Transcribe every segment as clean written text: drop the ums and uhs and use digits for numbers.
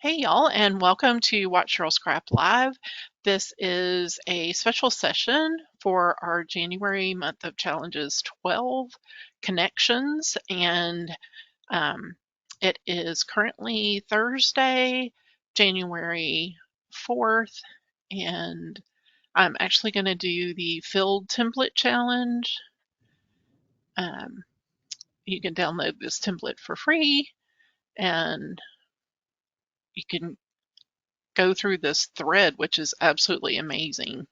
Hey y'all, and welcome to Watch Cheryl Scrap Live. This is a special session for our January month of challenges 12 connections, and it is currently Thursday, January 4th, and I'm actually going to do the filled template challenge. You can download this template for free, and you can go through this thread, which is absolutely amazing.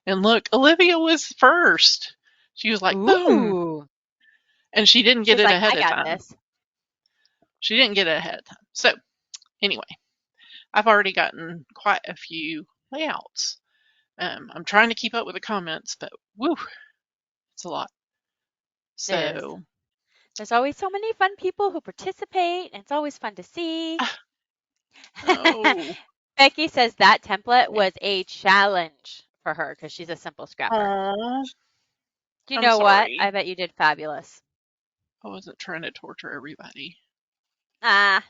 And look, Olivia was first. She was like, boom. Ooh. And she didn't get She's it like, ahead I of got time. this. She didn't get it ahead of time. So, anyway, I've already gotten quite a few layouts. I'm trying to keep up with the comments, but woo, it's a lot. It is. So, There's always so many fun people who participate, and it's always fun to see. oh, Becky says that template was a challenge for her because she's a simple scrapper. aw, You I'm know what? sorry. I bet you did fabulous. I wasn't trying to torture everybody. Ah,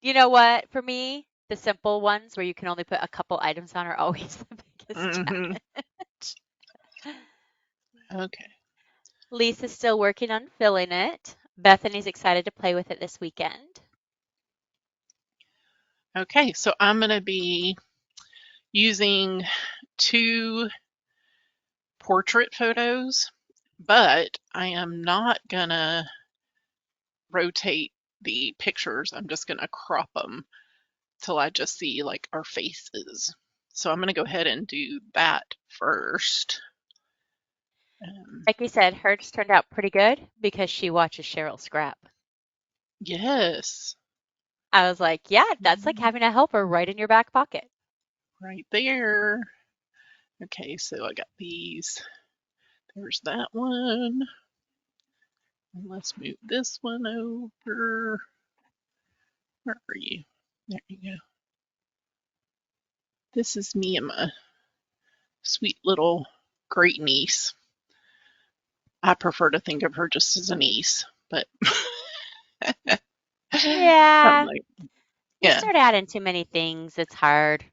you know what? For me, the simple ones where you can only put a couple items on are always the biggest Hmm. challenge. Okay. Lisa's still working on filling it. Bethany's excited to play with it this weekend. Okay, so I'm going to be using two portrait photos, but I am not gonna rotate the pictures. I'm just gonna crop them till I just see like our faces. So I'm gonna go ahead and do that first. Becky said hers turned out pretty good because she watches Cheryl scrap. Yes, I was like, yeah, that's like having a helper right in your back pocket. right there. Okay, so I got these. There's that one. And let's move this one over. Where are you? There you go. This is me and my sweet little great niece. I prefer to think of her just as a niece, but I'm Yeah, like, you yeah, start adding too many things, it's hard.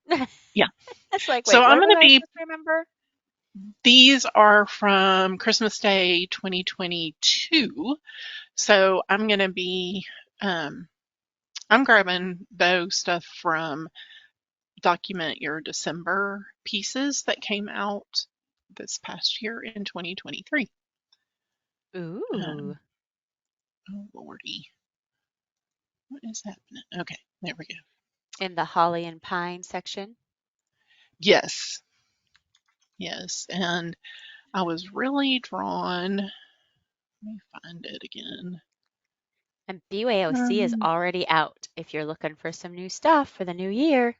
yeah. It's like, So wait, I'm what going was to I be, supposed to remember? these are from Christmas Day 2022. So I'm going to be, um, I'm grabbing those stuff from Document Your December pieces that came out this past year in 2023. Ooh, Um, oh, Lordy. What is happening? Okay, there we go. in the holly and pine section. Yes, yes. And I was really drawn. Let me find it again. And BYOC is Um, already out if you're looking for some new stuff for the new year.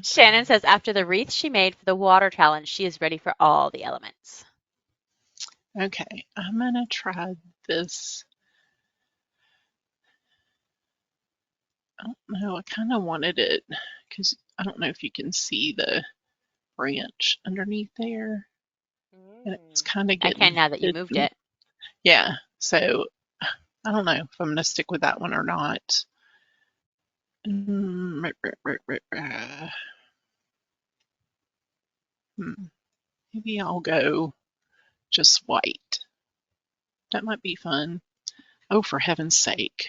Shannon says after the wreath she made for the water challenge, she is ready for all the elements. okay, I'm gonna try this. I don't know. I kind of wanted it because I don't know if you can see the branch underneath there, and it's kind of I can getting now that you moved hidden. it. Yeah, so I don't know if I'm gonna stick with that one or not. Maybe I'll go just white. That might be fun. Oh, for heaven's sake.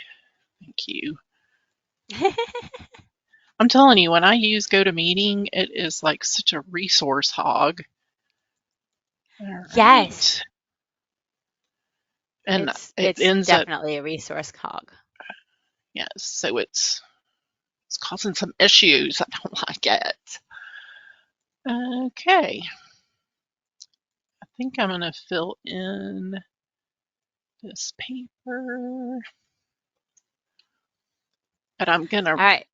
Thank you. I'm telling you, when I use GoToMeeting, it is like such a resource hog. All Yes, right. And it it's ends up, definitely a resource hog. yes, so it's causing some issues. I don't like it. Okay. I think I'm going to fill in this paper, but I'm going to All right.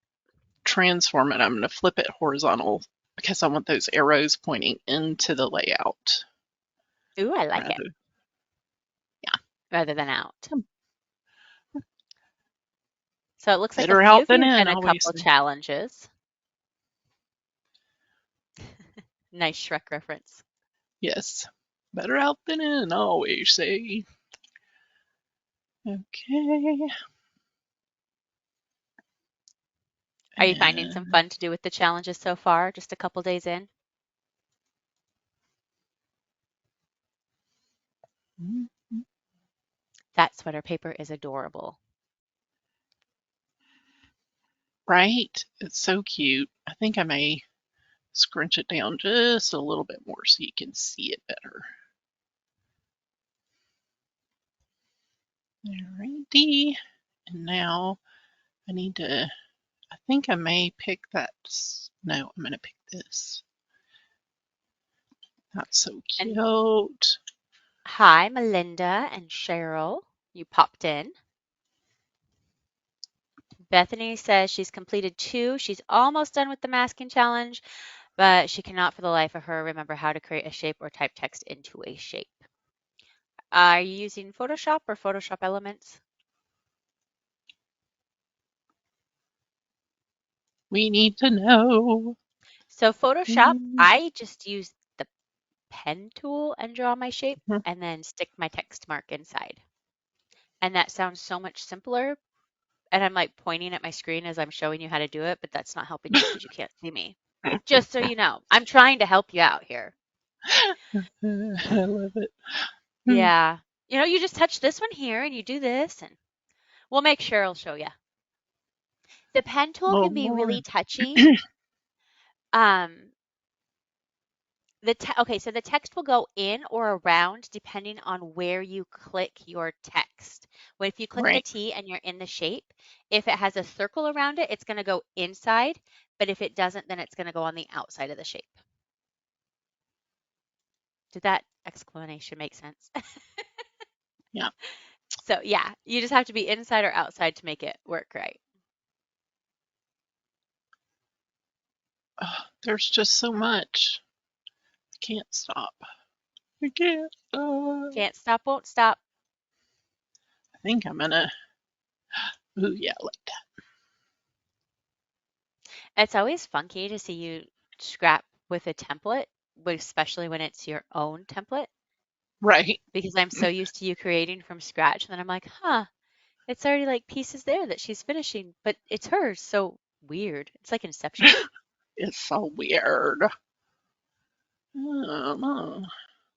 transform it. I'm going to flip it horizontal because I want those arrows pointing into the layout Ooh, I like it. rather. Rather than out. Yeah, So it looks like a better few out of than you have in, done a always couple say. challenges. Nice Shrek reference. Yes, better out than in, always say. Okay. Are you finding some fun to do with the challenges so far, just a couple days in? That sweater paper is adorable. Right? It's so cute. I think I may scrunch it down just a little bit more so you can see it better. Alrighty. And now I need to, I think I may pick that. No, I'm going to pick this. That's so And cute. hi, Melinda and Cheryl. You popped in. Bethany says she's completed 2. She's almost done with the masking challenge, but she cannot for the life of her remember how to create a shape or type text into a shape. Are you using Photoshop or Photoshop Elements? We need to know. So Photoshop, I just use the pen tool and draw my shape and then stick my text mark inside. And that sounds so much simpler. And I'm like pointing at my screen as I'm showing you how to do it, but that's not helping you because you can't see me. Just so you know, I'm trying to help you out here. I love it. Yeah. You know, you just touch this one here and you do this, and we'll make Cheryl show you. The pen tool Oh, can be really Lord. touchy. Um, okay, so the text will go in or around depending on where you click your text. Well, if you click the Right. T and you're in the shape, if it has a circle around it, it's going to go inside, but if it doesn't, then it's going to go on the outside of the shape. Did that explanation make sense? Yeah. So yeah, you just have to be inside or outside to make it work right. Oh, there's just so much. I can't stop. I can't stop. Can't stop, won't stop. I think I'm gonna. Ooh, yeah, like that. It's always funky to see you scrap with a template, especially when it's your own template, Right. because I'm so used to you creating from scratch. And then I'm like, huh, it's already like pieces there that she's finishing, but it's hers. So weird. It's like Inception. It's so weird. Oh,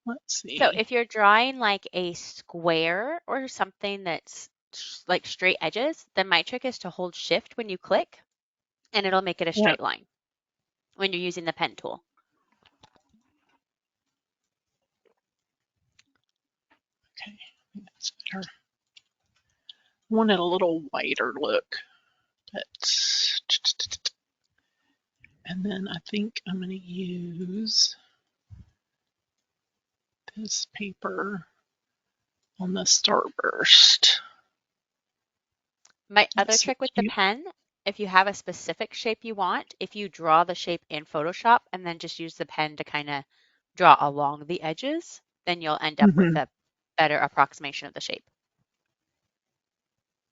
let's So see. if you're drawing like a square or something that's like straight edges, then my trick is to hold shift when you click and it'll make it a Yeah. straight line when you're using the pen tool. Okay. That's better. Wanted a little whiter look, but and then I think I'm going to use this paper on the starburst. My other That's so trick with the cute. pen, if you have a specific shape you want, if you draw the shape in Photoshop and then just use the pen to kind of draw along the edges, then you'll end up with Mm-hmm. a better approximation of the shape,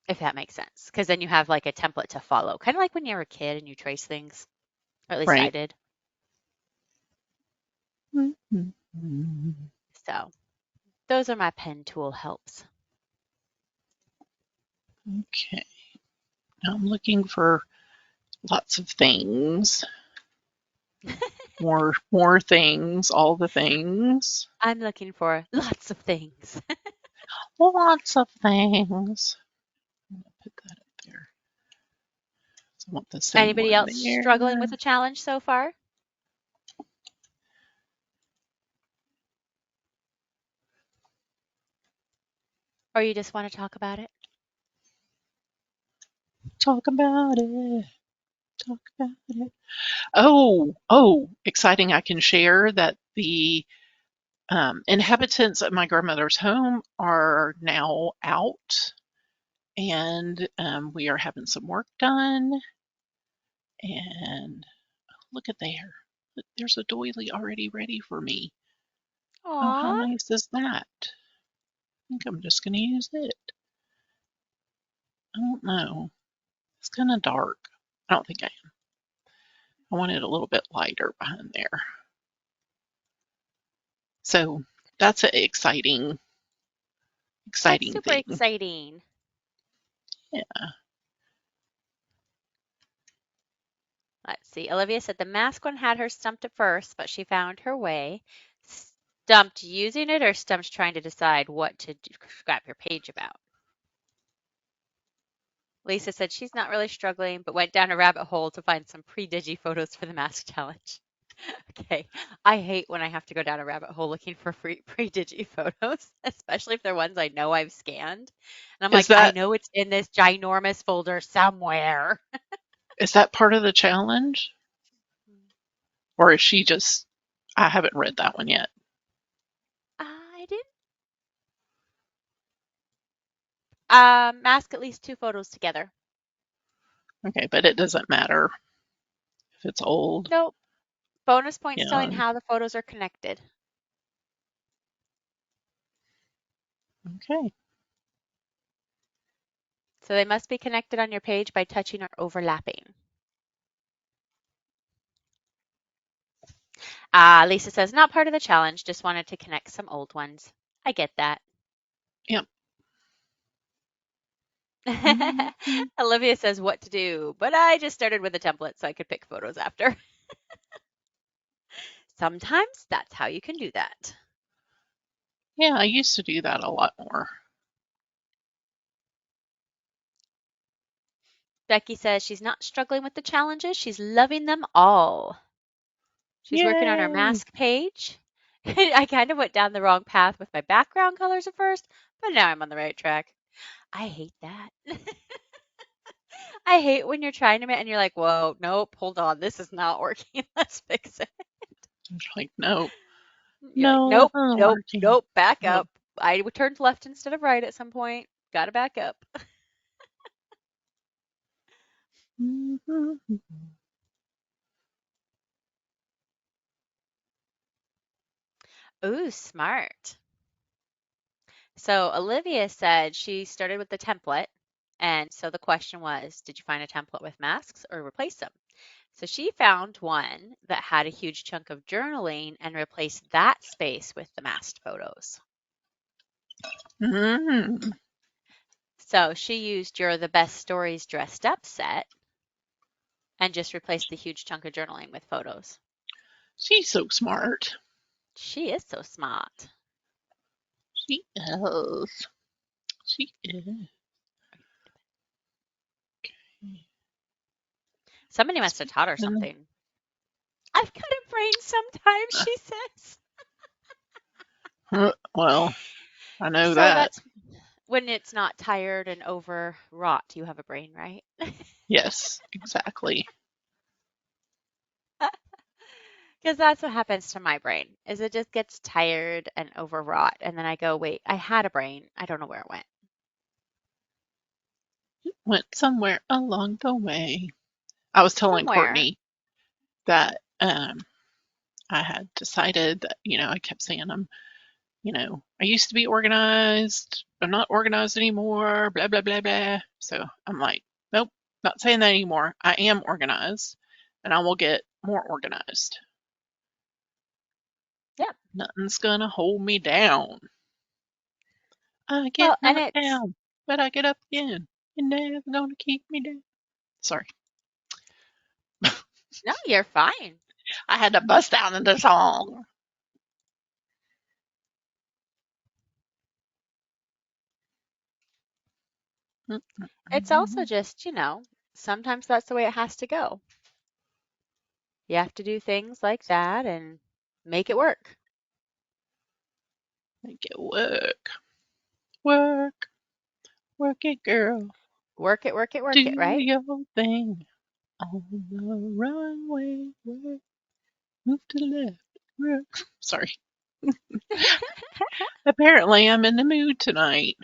if that makes sense. Because then you have like a template to follow, kind of like when you were a kid and you trace things, or at least I Right. did. Mm-hmm. So those are my pen tool helps. Okay. Now I'm looking for lots of things. More things, all the things. I'm looking for lots of things. Lots of things. I'm gonna put that up there. So I want the same Anybody one else struggling there. with a challenge so far? Or you just want to talk about it? Talk about it. Talk about it. Oh, exciting. I can share that the inhabitants of my grandmother's home are now out, and we are having some work done. And look at there. There's a doily already ready for me. Oh, how Aw. nice is that? I think I'm just going to use it. I don't know. It's kind of dark. I don't think I am. I want it a little bit lighter behind there. So that's exciting. That's exciting super thing. exciting. Yeah. Let's see. Olivia said the mask one had her stumped at first, but she found her way. Stumped using it or stumped trying to decide what to scrap your page about? Lisa said she's not really struggling, but went down a rabbit hole to find some pre-digi photos for the mask challenge. Okay, I hate when I have to go down a rabbit hole looking for free pre-digi photos, especially if they're ones I know I've scanned. And I'm Is like, I that know it's in this ginormous folder somewhere. part of the challenge? Or is she just I haven't read that one yet. I did mask at least 2 photos together. Okay, but it doesn't matter if it's old. Nope. Bonus points Yeah. telling how the photos are connected. Okay. So they must be connected on your page by touching or overlapping. Lisa says, not part of the challenge, just wanted to connect some old ones. I get that. Yep. Mhm. Olivia says, what to do, but I just started with a template so I could pick photos after. Sometimes that's how you can do that. Yeah, I used to do that a lot more. Becky says she's not struggling with the challenges, she's loving them all. She's working on her Yay! mask page. I kind of went down the wrong path with my background colors at first, but now I'm on the right track. I hate that. I hate when you're trying to make and you're like, whoa, nope, hold on, this is not working. Let's fix it. It's like, no, You're like, no, it nope, isn't nope, working. nope, back No. up. I turned left instead of right at some point. Gotta back up. Mhm. Ooh, smart. So Olivia said she started with the template. And so the question was, did you find a template with masks or replace them? So she found one that had a huge chunk of journaling and replaced that space with the masked photos. Mhm. So she used your The Best Stories Dressed Up set and just replaced the huge chunk of journaling with photos. She's so smart. She is so smart. She is. She is. Somebody must have taught her And, something. I've got a brain sometimes, she says. well, I know So that. that's when it's not tired and overwrought. You have a brain, right? Yes, exactly. Because that's what happens to my brain is it just gets tired and overwrought and then I go, wait, I had a brain, I don't know where it went. Went somewhere along the way. I was telling Somewhere. Courtney that I had decided that, I kept saying I used to be organized. I'm not organized anymore, blah, blah, blah, blah. So I'm like, nope, not saying that anymore. I am organized and I will get more organized. Yep. Nothing's going to hold me down. I get Well, and knocked it's down, but I get up again. You're never going to keep me down. Sorry. no, you're fine. I had to bust out into song. It's also just, sometimes that's the way it has to go. You have to do things like that and make it work. Make it work. Work. Work it, girl. Work it, work it, Do work it, right? your thing. On the runway. Work. Move to the left. Work. Sorry. Apparently, I'm in the mood tonight.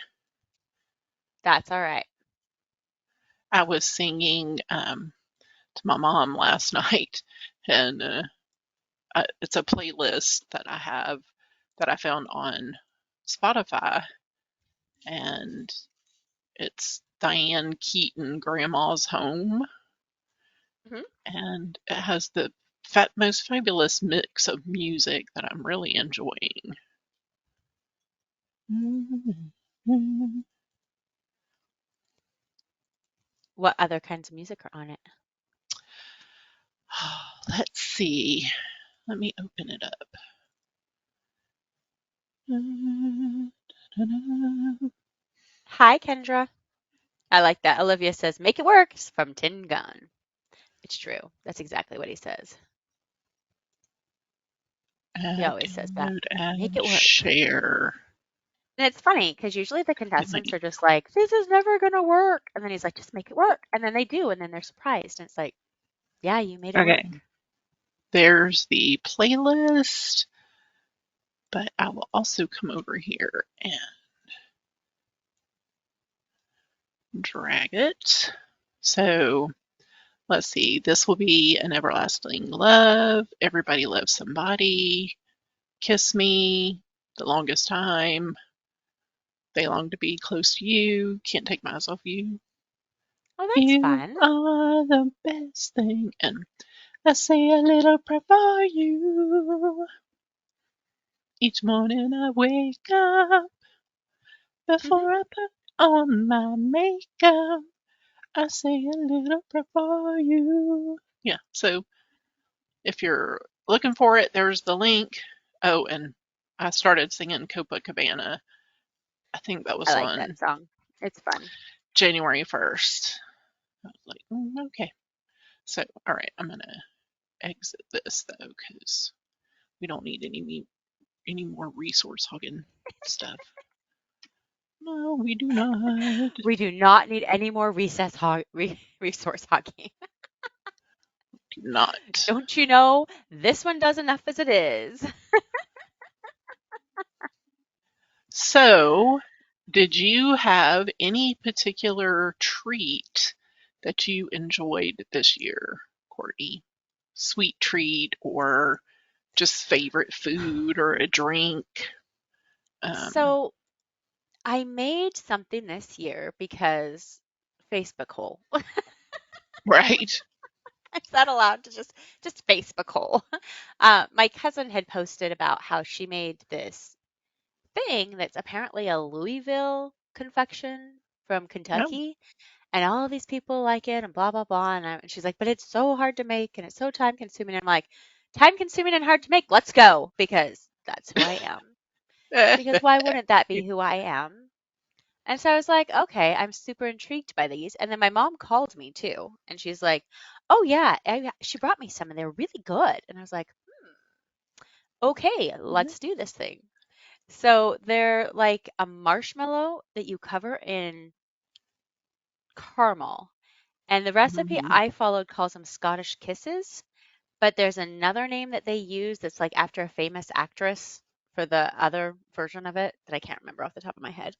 That's all right. I was singing to my mom last night, and it's a playlist that I have that I found on Spotify, and it's Diane Keaton, Grandma's Home, hmm and it has the most fabulous mix of music that I'm really enjoying. What other kinds of music are on it? Let's see. Let me open it up. Hi, Kendra. I like that. Olivia says, make it work from Tin Gun. It's true. That's exactly what he says. He Add, always says that. download, Make add, it work. share. And it's funny because usually the contestants Funny. are just like, this is never going to work. And then he's like, just make it work. And then they do. And then they're surprised. And it's like, yeah, you made it Okay, work. there's the playlist, but I will also come over here and drag it. So let's see, this will be An Everlasting Love, Everybody Loves Somebody, Kiss Me, The Longest Time, They Long to Be Close to You, Can't Take My Eyes Off You, Oh, that's You fun. Are the Best Thing, and I say a little prayer for you. Each morning I wake up, before I put on my makeup, I say a little prayer for you. Yeah, so if you're looking for it, there's the link. Oh, and I started singing Copacabana. I think that I was like that on song. It's fun. January 1st. I was like, okay. So, all right, I'm going to exit this though, because we don't need any more resource hogging stuff. No, we do not. We do not need any more resource hogging. Do not. Don't you know? This one does enough as it is. So, did you have any particular treat that you enjoyed this year, Courtney? Sweet treat or just favorite food or a drink? Um, So I made something this year because Facebook hole. right? Is that allowed to just Facebook hole? My cousin had posted about how she made this thing that's apparently a Louisville confection from No. Kentucky, and all of these people like it, and blah blah blah. And she's like, but it's so hard to make, and it's so time consuming. I'm like, time consuming and hard to make. Let's go because that's who I am. Because why wouldn't that be who I am? And so I was like, okay, I'm super intrigued by these. And then my mom called me too. And she's like, oh, yeah, she brought me some and they're really good. And I was like, okay, let's do this thing. So they're like a marshmallow that you cover in caramel. And the recipe Mhm. I followed calls them Scottish kisses. But there's another name that they use that's like after a famous actress for the other version of it that I can't remember off the top of my head.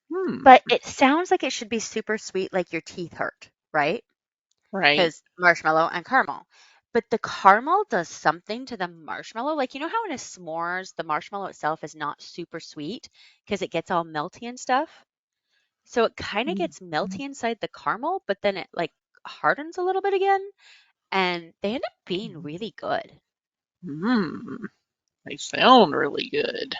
Hmm. But it sounds like it should be super sweet, like your teeth hurt, right? Right. Because marshmallow and caramel. But the caramel does something to the marshmallow. Like, you know how in a s'mores, the marshmallow itself is not super sweet because it gets all melty and stuff? So it kind of gets melty inside the caramel, but then it like hardens a little bit again. And they end up being really good. Mm. They sound really good.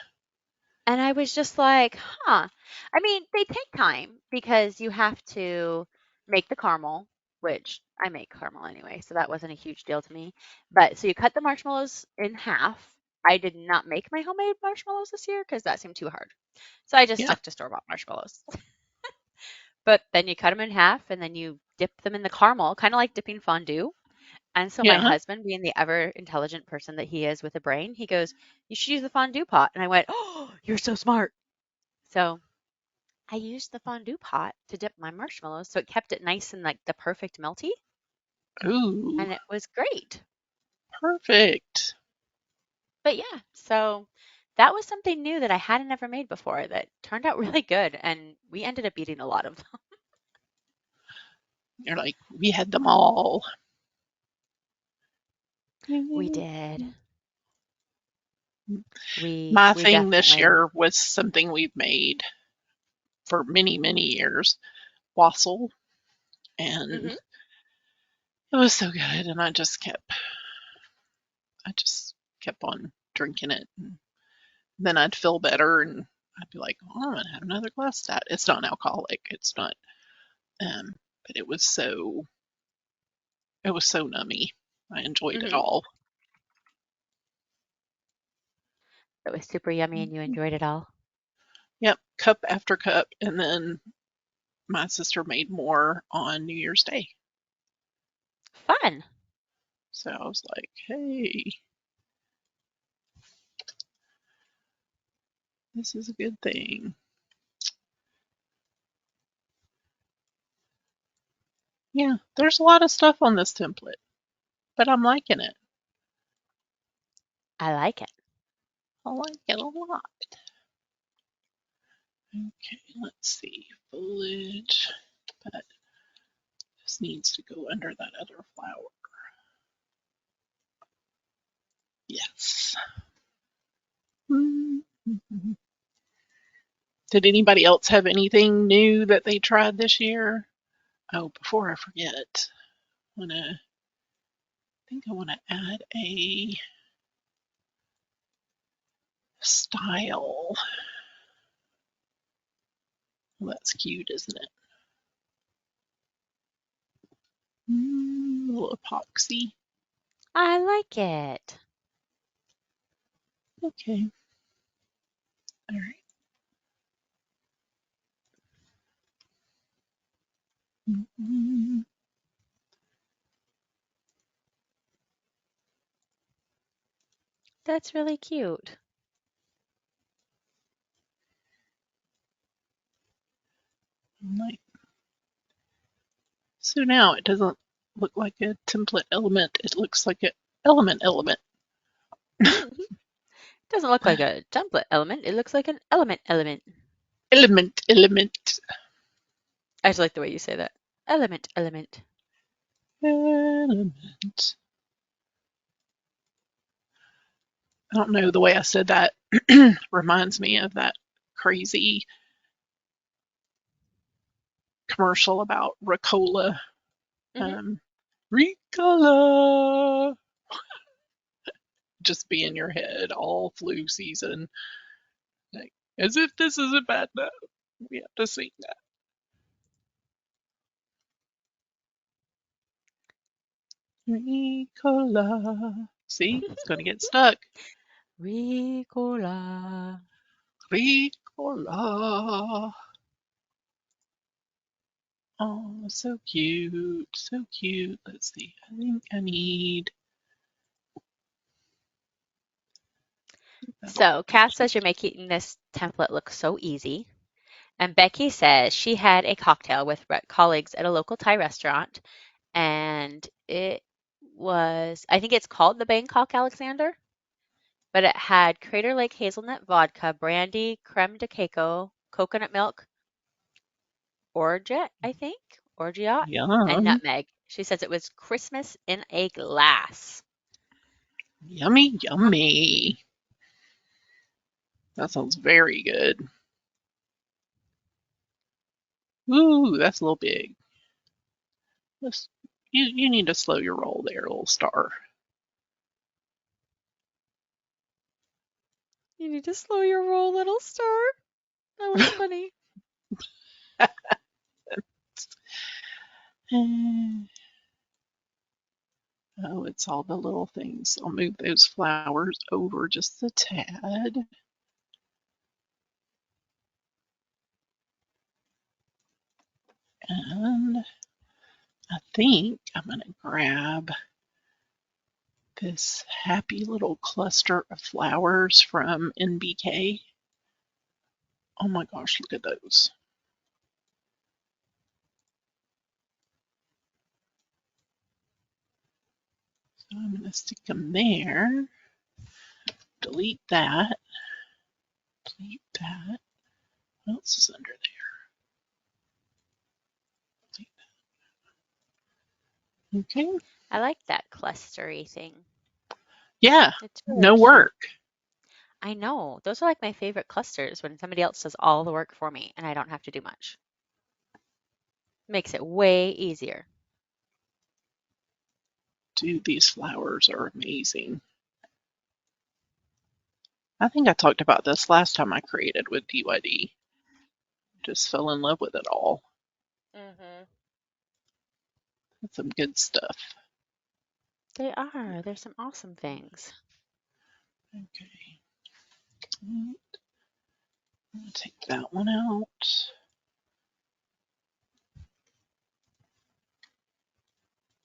And I was just like, huh. I mean, they take time because you have to make the caramel, which I make caramel anyway, so that wasn't a huge deal to me. But so you cut the marshmallows in half. I did not make my homemade marshmallows this year because that seemed too hard. So I just Yeah. stuck to store-bought marshmallows. But then you cut them in half and then you dip them in the caramel, kind of like dipping fondue. And so my Yeah. husband, being the ever intelligent person that he is with a brain, he goes, you should use the fondue pot. And I went, oh, you're so smart. So I used the fondue pot to dip my marshmallows, so it kept it nice and like the perfect melty, Ooh, and it was great. perfect. But yeah, so that was something new that I hadn't ever made before that turned out really good, and we ended up eating a lot of them. You're like, we had them all. We did. My We thing this definitely. year was something we've made for many, many years, wassail, and Hmm. it was so good. And I just kept on drinking it. And then I'd feel better, and I'd be like, oh, I'm gonna have another glass of that. It's not alcoholic. It's not. But it was so nummy. I enjoyed it all. It was super yummy and you enjoyed it all. Yep, cup after cup, and then my sister made more on New Year's Day. Fun. So I was like, hey, this is a good thing. Yeah, there's a lot of stuff on this template, but I'm liking it. I like it. I like it a lot. Okay, let's see. Foliage, but this needs to go under that other flower. Yes. Did anybody else have anything new that they tried this year? Oh, before I forget, I think I want to add a style. Well, that's cute, isn't it? A little epoxy. I like it. Okay. All right. That's really cute. So now it doesn't look like a template element. It looks like an element. It doesn't look like a template element. It looks like an element. Element. I just like the way you say that. Element. I don't know, the way I said that reminds me of that crazy commercial about Ricola. Ricola! Just be in your head all flu season. Like, as if this isn't bad enough. We have to sing that. Ricola. See, it's going to get stuck. Ricola. Ricola. Oh, so cute. So cute. Let's see. I think I need. So Cass says you're making this template look so easy. And Becky says she had a cocktail with colleagues at a local Thai restaurant. And it was, I think it's called the Bangkok Alexander. But it had Crater Lake hazelnut vodka, brandy, creme de cacao, coconut milk, orgeat, I think, orgeat, and Yum. nutmeg. She says it was Christmas in a glass. Yummy, yummy. That sounds very good. Ooh, that's a little big. You need to slow your roll there, little star. You need to slow your roll, little star. That was funny. Oh, it's all the little things. I'll move those flowers over just a tad. And I think I'm going to grab this happy little cluster of flowers from NBK. Oh my gosh, look at those. So I'm going to stick them there. Delete that. Delete that. What else is under there? Okay. I like that clustery thing. Yeah, It's really no cute. work. I know. Those are like my favorite clusters when somebody else does all the work for me and I don't have to do much. Makes it way easier. Dude, these flowers are amazing. I think I talked about this last time I created with DYD. Just fell in love with it all. Mm-hmm. It's some good stuff. They are. There's some awesome things. Okay. I'm going to take that one out.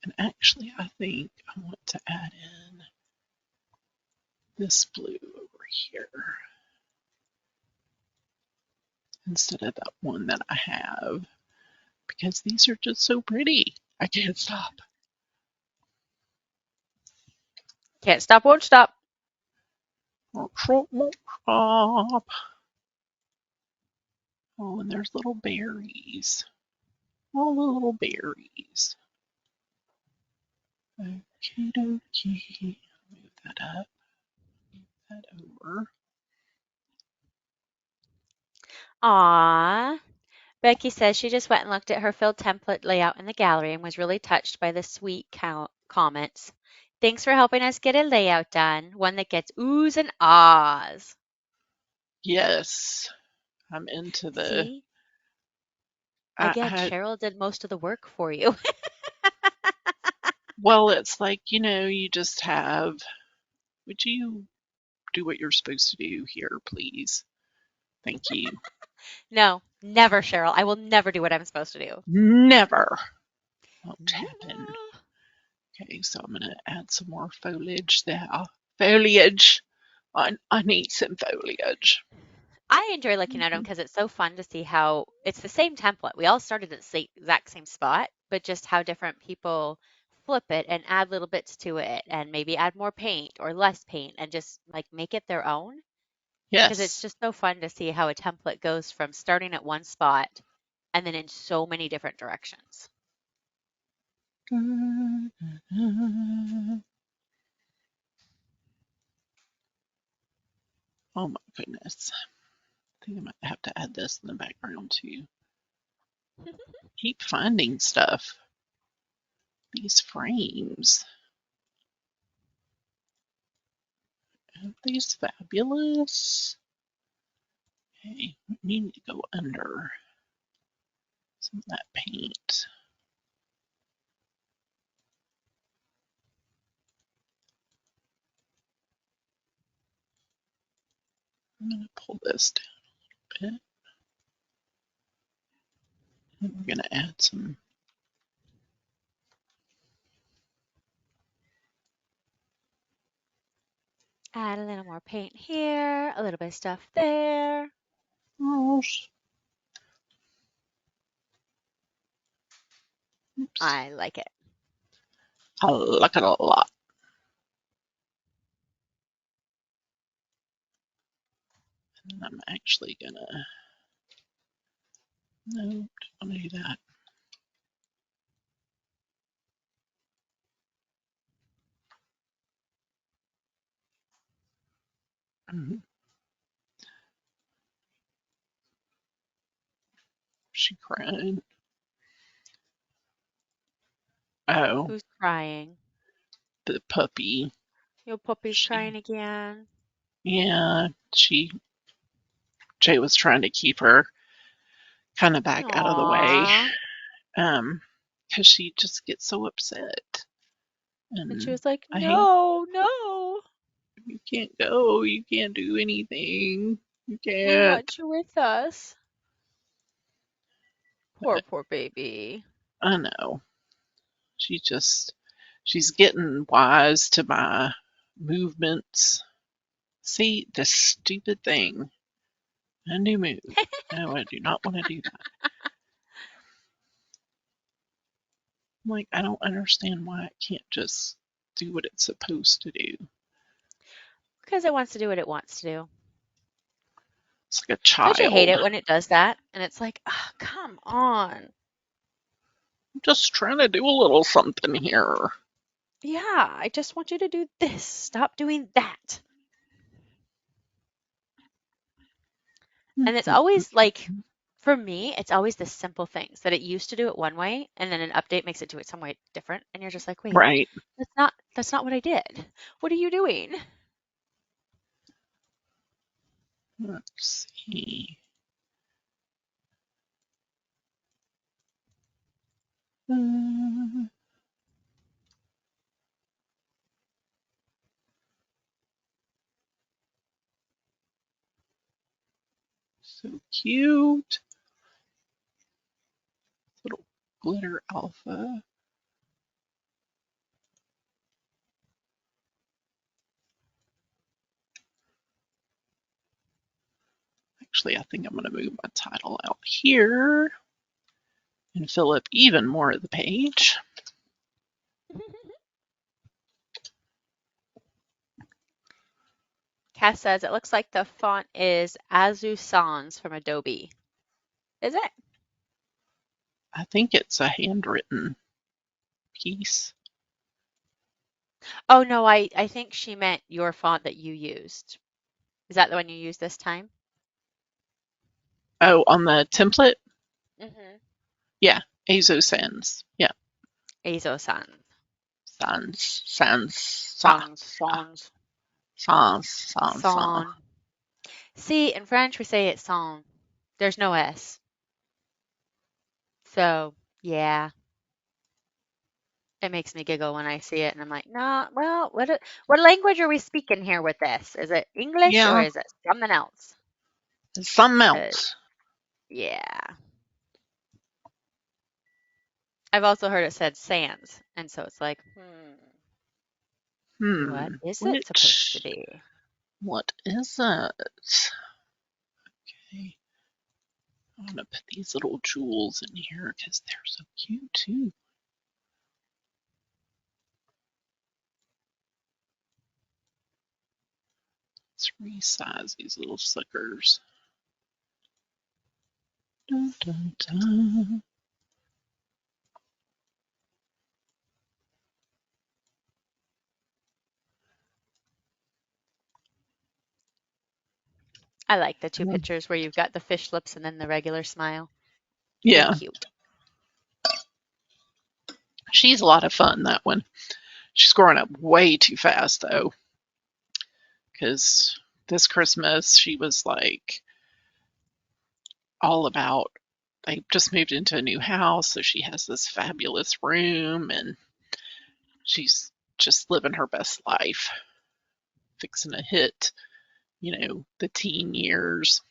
And actually, I think I want to add in this blue over here instead of that one that I have, because these are just so pretty. I can't stop. Can't stop, won't stop. Won't stop. Oh, and there's little berries. All the little berries. Okie dokie. Move that up. Move that over. Aww. Becky says she just went and looked at her filled template layout in the gallery and was really touched by the sweet comments. Thanks for helping us get a layout done, one that gets oohs and ahs. Yes, I'm into the. See? Again, I Cheryl did most of the work for you. well, it's like, you just have. Would you do what you're supposed to do here, please? Thank you. No, never, Cheryl. I will never do what I'm supposed to do. Never. Won't Never. happen. Okay, so I'm going to add some more foliage there. Foliage. I need some foliage. I enjoy looking at them because it's so fun to see how it's the same template. We all started at the exact same spot, but just how different people flip it and add little bits to it and maybe add more paint or less paint and just like make it their own. Because it's Yes. just so fun to see how a template goes from starting at one spot and then in so many different directions. Oh my goodness. I think I might have to add this in the background too. Keep finding stuff. These frames. Aren't these fabulous? Okay, we need to go under some of that paint. I'm going to pull this down a bit. And we're going to add some. Add a little more paint here, a little bit of stuff there. Oops. I like it. I like it a lot. And I'm actually going to. No, don't want to do that. She crying. Oh, Who's crying? the puppy. Your puppy's She, crying again. yeah, Jay was trying to keep her kind of back out of the way, Aww. because she just gets so upset. And she And was like, I hate, no, no, you can't go, you can't do anything, you we can't. want you with us. But Poor baby. I know. She's getting wise to my movements. See, this stupid thing. A new move. No, I do not want to do that. I'm like, I don't understand why it can't just do what it's supposed to do. Because it wants to do what it wants to do. It's like a Don't you hate child. it when it does that? And it's like, oh, come on. I'm just trying to do a little something here. Yeah, I just want you to do this. Stop doing that. And it's always like, for me, it's always the simple things that it used to do it one way, and then an update makes it do it some way different, and you're just like, wait, Right. that's not what I did. What are you doing? Let's see. So cute. Little glitter alpha. Actually, I think I'm going to move my title out here and fill up even more of the page. Cass says it looks like the font is Azu Sans from Adobe. Is it? I think it's a handwritten piece. Oh no, I think she meant your font that you used. Is that the one you used this time? Oh, on the template? Mm-hmm. Yeah, Azo Sans. Yeah, Azo Sans. Sans. Sans. See, in French we say it's sans. There's no S. So, yeah. It makes me giggle when I see it, and I'm like, no, well, what language are we speaking here with this? Is it English or Yeah, is it something else? something 'Cause, else. yeah. I've also heard it said sans, and so it's like, what is it supposed to be? What is it? Okay. I'm going to put these little jewels in here because they're so cute too. Let's resize these little suckers. Dun, dun, dun. I like the two pictures where you've got the fish lips and then the regular smile. Yeah. Very cute. She's a lot of fun, that one. She's growing up way too fast, though, because this Christmas she was like all about, they just moved into a new house, so she has this fabulous room, and she's just living her best life, fixing to hit, the teen years.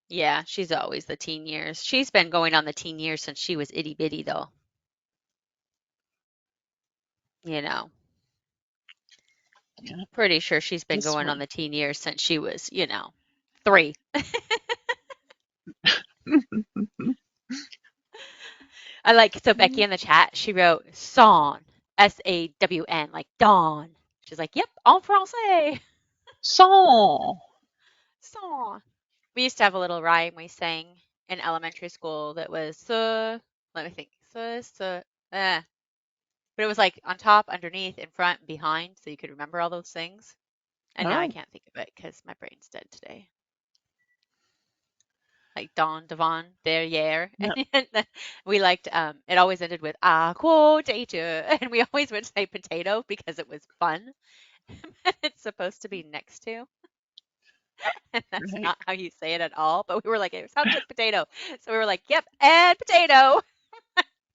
Yeah, she's always the teen years. She's been going on the teen years since she was itty bitty, though. Yeah. Pretty sure she's been This going on one. the teen years since she was, 3. I like, so Becky in the chat, she wrote Sawn, S-A-W-N, like dawn. She's like, yep, en français. Song. Sawn. We used to have a little rhyme we sang in elementary school that was, let me think, but it was like on top, underneath, in front, and behind, so you could remember all those things. And now I Oh, can't think of it because my brain's dead today. Like Dawn, Devon, derriere. yep. And then we liked, it always ended with a quotator. And we always would say potato because it was fun. It's supposed to be next to. And that's Right. not how you say it at all. But we were like, it sounds like potato. So we were like, yep, and potato.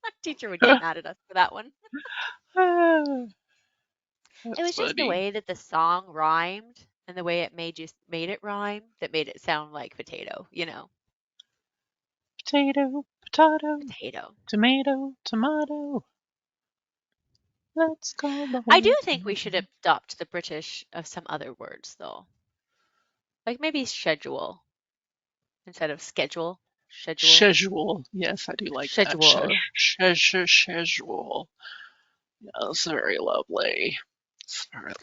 My teacher would get mad at us for that one. It was just the Funny. way that the song rhymed and the way it made it rhyme that made it sound like potato, Potato, potato, Potato. tomato, tomato. Let's call the I do whole think we should adopt the British of some other words though. Like maybe schedule instead of schedule. Schedule. Yes, I do like that. Schedule. Yes, very lovely. It's very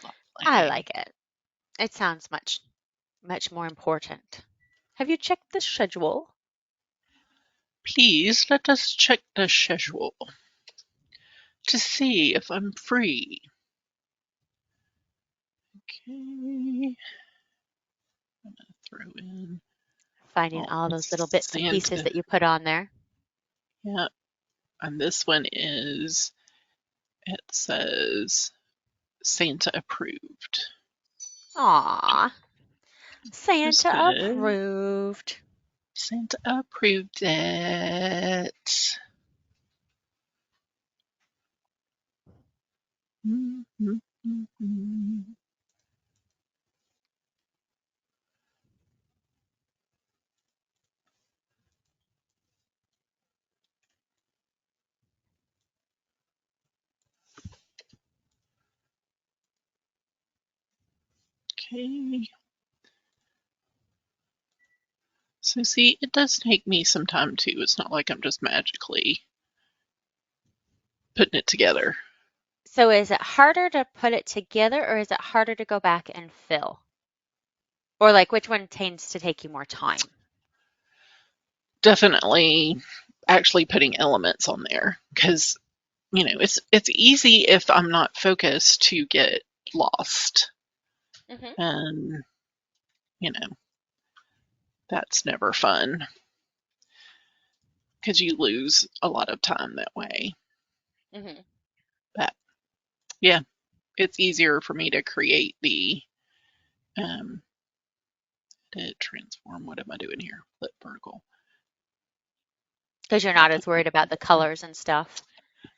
I lovely. like it. It sounds much more important. Have you checked the schedule? Please let us check the schedule to see if I'm free. Okay. I'm gonna throw in Finding all those little bits and pieces that you put on there. Yeah. And this one it says Santa approved. Aw, It was Santa good. approved. Santa approved it. Okay. So see, it does take me some time too. It's not like I'm just magically putting it together. So is it harder to put it together or is it harder to go back and fill? Or like which one tends to take you more time? Definitely actually putting elements on there because it's easy if I'm not focused to get lost, Hmm. and you know that's never fun because you lose a lot of time that way. Hmm. But yeah, it's easier for me to create um to transform. What am I doing here? Flip vertical. Because you're I not put as worried about the colors and stuff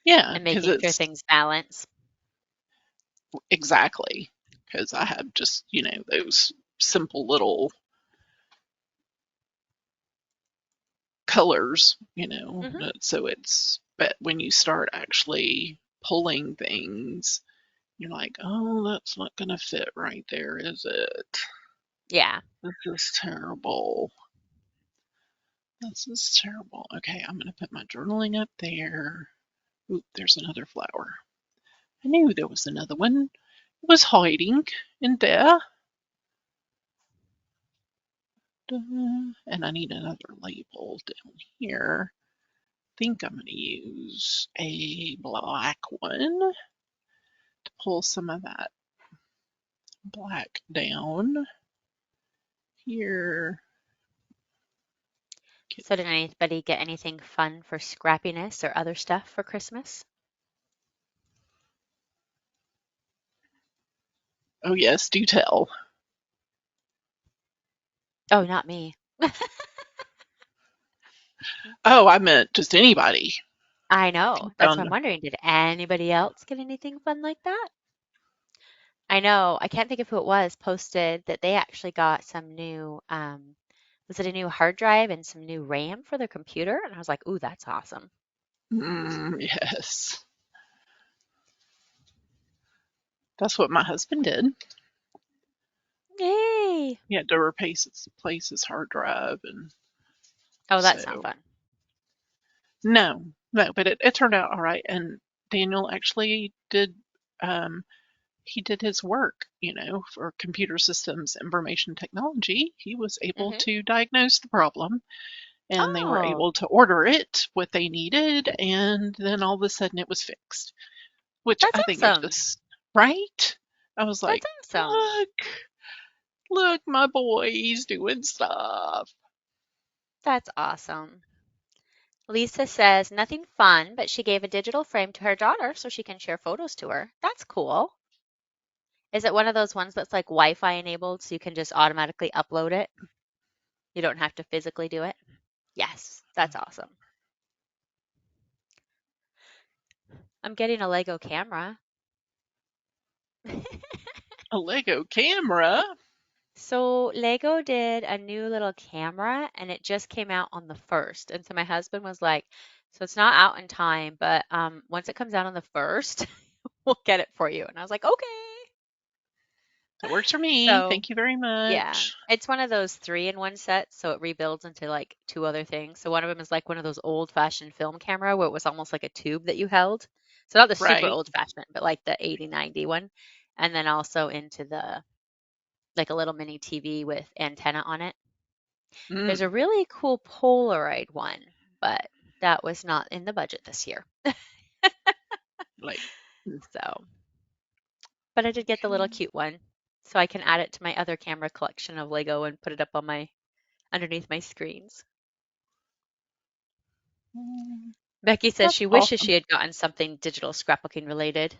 yeah, and because making sure it's things balance. exactly because I have just those simple little colors, Hmm. so but when you start actually pulling things, you're like, oh, that's not going to fit right there, is it? Yeah. This is terrible. This is terrible. Okay, I'm going to put my journaling up there. Oop, there's another flower. I knew there was another one. It was hiding in there. And I need another label down here. I think I'm going to use a black one to pull some of that black down here. So did anybody get anything fun for scrappiness or other stuff for Christmas? Oh, yes, do tell. Oh, not me. Oh, I meant just anybody. I know. That's what Found I'm wondering. Did anybody else get anything fun like that? I know. I can't think of who it was posted that they actually got some new, was it a new hard drive and some new RAM for their computer? And I was like, ooh, that's awesome. yes. That's what my husband did. Yay. He had to replace his hard drive, and Oh, that's not so fun. no, no, but it turned out all right. And Daniel actually did. Um, he did his work, for computer systems information technology. He was able Hmm. to diagnose the problem, and they were Oh, able to order it what they needed, and then all of a sudden it was fixed, which that's I think is awesome. just right. I was That's like, awesome. look, my boy's doing stuff. That's awesome. Lisa says nothing fun, but she gave a digital frame to her daughter so she can share photos to her. That's cool. Is it one of those ones that's like Wi-Fi enabled so you can just automatically upload it? You don't have to physically do it? Yes, that's awesome. I'm getting a Lego camera. A Lego camera. So Lego did a new little camera and it just came out on the 1st. And so my husband was like, so it's not out in time, but once it comes out on the 1st, we'll get it for you. And I was like, okay. That works for me. So Thank you very yeah, much. it's one of those 3-in-1 sets, so it rebuilds into like two other things. So one of them is like one of those old-fashioned film camera where it was almost like a tube that you held. So not the super Right. old-fashioned, but like the 80, 90 one. And then also into the like a little mini TV with antenna on it. There's a Mm, really cool Polaroid one, but that was not in the budget this year. like, So, but I did get the little okay. cute one. So I can add it to my other camera collection of Lego and put it up on my underneath my screens. Mm, Becky says that's she wishes she awesome. had gotten something digital scrapbooking related.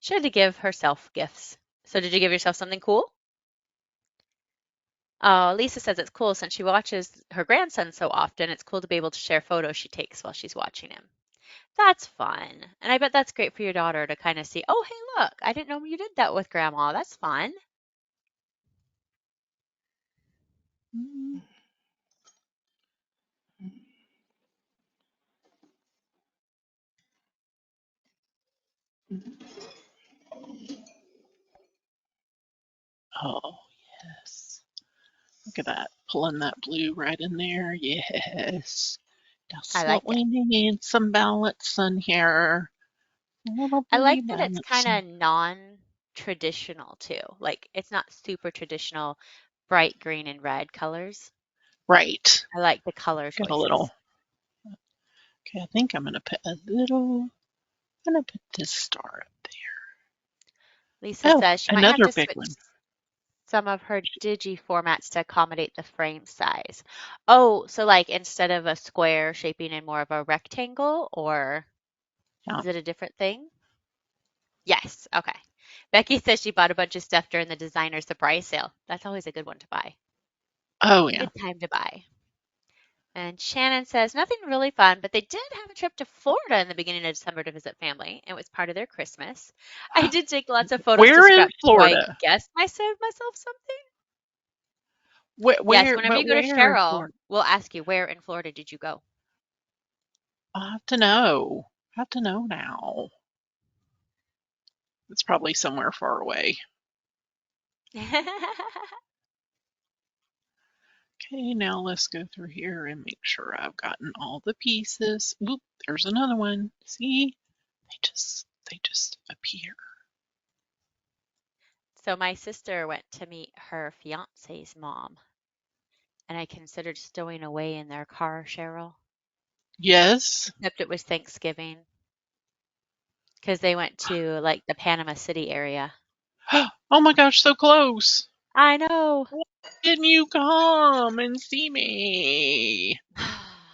She had to give herself gifts. So did you give yourself something cool? Oh, Lisa says it's cool since she watches her grandson so often. It's cool to be able to share photos she takes while she's watching him. That's fun. And I bet that's great for your daughter to kind of see, oh, hey, look, I didn't know you did that with grandma. That's fun. Oh, yes. Look at that. Pulling that blue right in there. Yes. I That's like what it. we need. Some balance in here. A little I bitty like that it's balance. kind of non-traditional too. Like it's not super traditional bright green and red colors. Right. I like the color Get a little. choices. Okay, I think I'm going to put a little. I'm going to put this star up Lisa there. Oh, says she might have another to big switch one. some of her digi formats to accommodate the frame size. Oh, so like instead of a square shaping in more of a rectangle, or Yeah. is it a different thing? Yes. Okay. Becky says she bought a bunch of stuff during the designer surprise sale. That's always a good one to buy. Oh, yeah. Good time to buy. And Shannon says nothing really fun, but they did have a trip to Florida in the beginning of December to visit family. It was part of their Christmas. I did take lots of photos to Where in scrap. So I Florida? guess I saved myself something. Yes, Where, whenever but you go to where in Cheryl, Florida? we'll ask you, where in Florida did you go? I have to know. I have to know now. It's probably somewhere far away. Okay, now let's go through here and make sure I've gotten all the pieces. Oop, there's another one. See? They just appear. So my sister went to meet her fiance's mom, and I considered stowing away in their car, Cheryl, Yes. except it was Thanksgiving because they went to like the Panama City area. Oh my gosh, so close. I know. Why didn't you come and see me?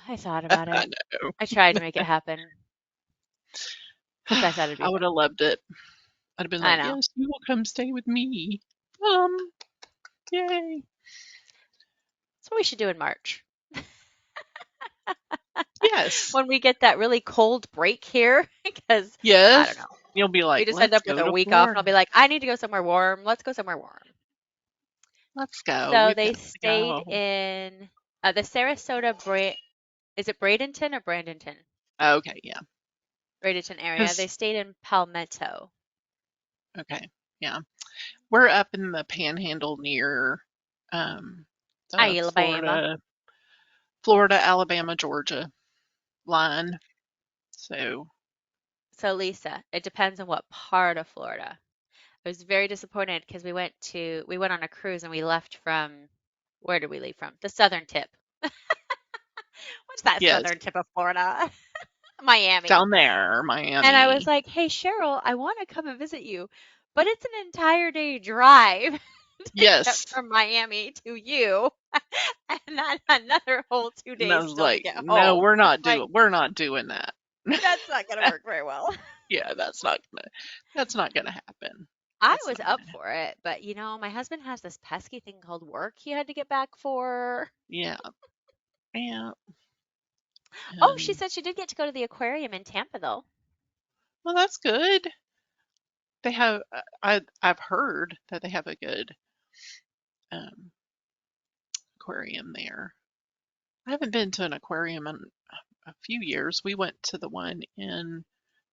I thought about I it. know. I tried to make it happen because I thought it'd be I would fun. have loved it. I'd have been I like, know. yes, you will come stay with me. Yay. That's what we should do in March. Yes. When we get that really cold break here, because I don't Yes. know. You'll be We like, just end let's up with go a to week off, and I'll Florida. be like, I need to go somewhere warm. Let's go somewhere warm. Let's go. So We've they got to stayed go. in the Sarasota, is it Bradenton or Brandenton? Okay, yeah. Bradenton area. They Because, stayed in Palmetto. okay, yeah. We're up in the panhandle near um, the Alabama. Florida, Alabama, Georgia line. So, So Lisa, it depends on what part of Florida. I was very disappointed because we went on a cruise and we left from, where did we leave from? The southern tip. What's that yes, southern tip of Florida? Miami. down there, And I was Miami. like, hey, Cheryl, I want to come and visit you, but it's an entire day drive to get Yes. from Miami to you, and then another whole two And I days was still to like, get no, home. It's like, we're not doing that. that's not going to work very well. Yeah, that's not gonna happen. I That's was not up gonna happen. for it, but my husband has this pesky thing called work he had to get back for. Yeah, yeah. Oh, she And said she did get to go to the aquarium in Tampa, though. well, that's good. They have. I've heard that they have a good um, aquarium there. I haven't been to an aquarium in a few years. We went to the one in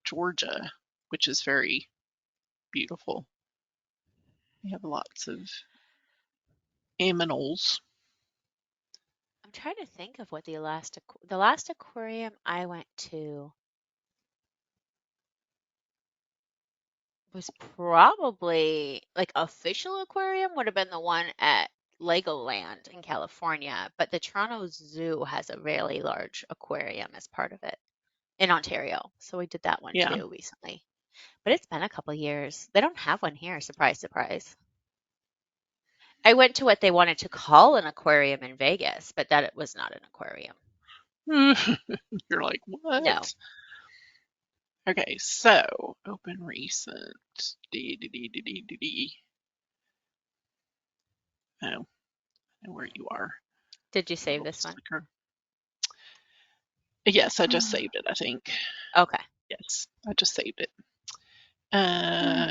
Georgia, which is very beautiful. They have lots of aminals. I'm trying to think of what the last aquarium I went to was probably like official aquarium would have been the one at Legoland in California, but the Toronto Zoo has a really large aquarium as part of it in Ontario. So we did that one Yeah. too recently. But it's been a couple years. They don't have one here, surprise, surprise. I went to what they wanted to call an aquarium in Vegas, but that it was not an aquarium. You're like, No. what? Okay, so open recent. Oh, I know where you are. Did you save Little this one? sticker. Yes, I just saved it, I think. Okay. Yes, I just saved it.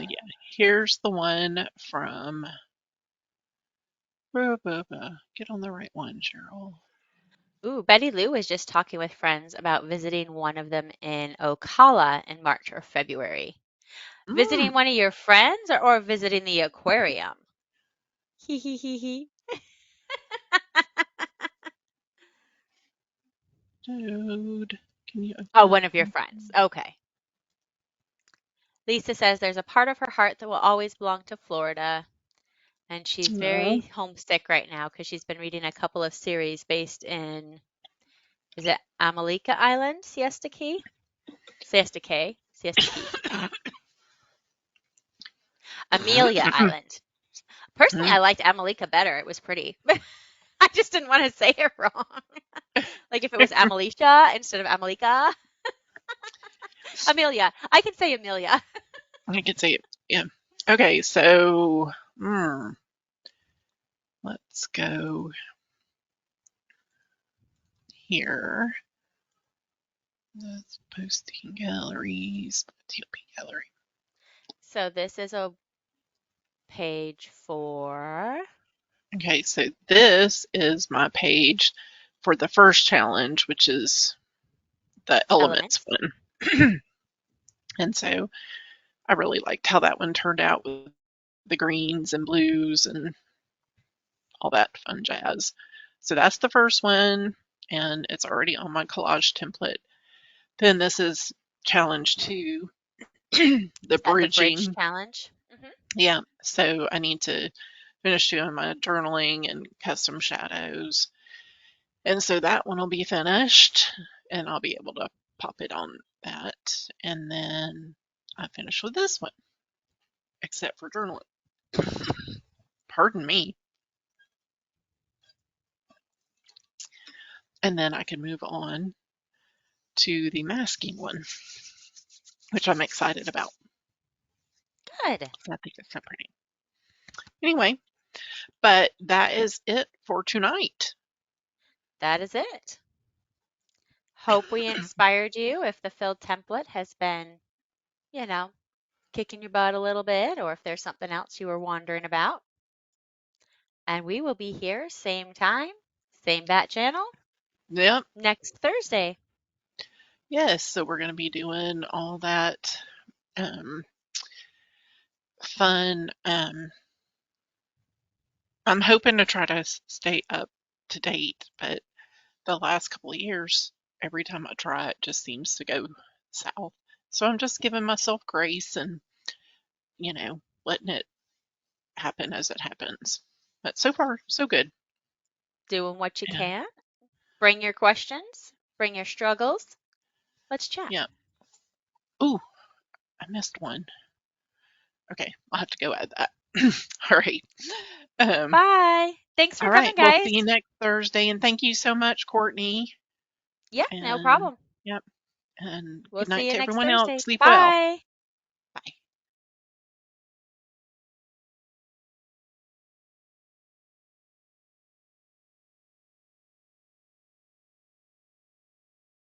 Yeah, here's the one from. Get on the right one, Cheryl. Ooh, Betty Lou was just talking with friends about visiting one of them in Ocala in March or February. Mm, Visiting one of your friends or visiting the aquarium? Hee hee hee hee. dude, can you Oh, open one of your that? friends. Okay. Lisa says there's a part of her heart that will always belong to Florida, and she's No. very homesick right now because she's been reading a couple of series based in, is it Amalika Island, Siesta Key? Siesta Key? Siesta Key. Amelia Island. Personally, I liked Amalika better. It was pretty. I just didn't want to say it wrong. Like if it was Amalicia instead of Amalika. Amelia. I can say Amelia. I can see it. Yeah. Okay, so let's go here. Let's posting galleries, TLP gallery. So this is a page for Okay, so this is my page for the first challenge, which is the elements elements. one. And so I really liked how that one turned out with the greens and blues and all that fun jazz. So that's the first one, and it's already on my collage template. Then this is challenge 2, the Is that the bridge bridging. challenge? Yeah, so I need to finish doing my journaling and custom shadows. And so that one will be finished, and I'll be able to pop it on that. And then I finish with this one, except for journaling. Pardon me. And then I can move on to the masking one, which I'm excited about. Good. I think it's so pretty. Anyway, but that is it for tonight. That is it. Hope we inspired you if the filled template has been, you know, kicking your butt a little bit or if there's something else you were wondering about. And we will be here same time, same bat channel Yep. next Thursday. Yes. So we're going to be doing all that um, fun. I'm hoping to try to stay up to date, but the last couple of years, every time I try, it just seems to go south. So I'm just giving myself grace and, letting it happen as it happens. But so far, so good. Doing what you And can. Bring your questions, bring your struggles. Let's chat. yeah. Ooh, I missed one. Okay, I'll have to go add that. All right. Um, Bye. Thanks all for right. coming, We'll guys. see you next Thursday. And thank you so much, Courtney. Yeah, no And problem. yep. And We'll good night see you to next everyone else. Thursday. Sleep well. Bye.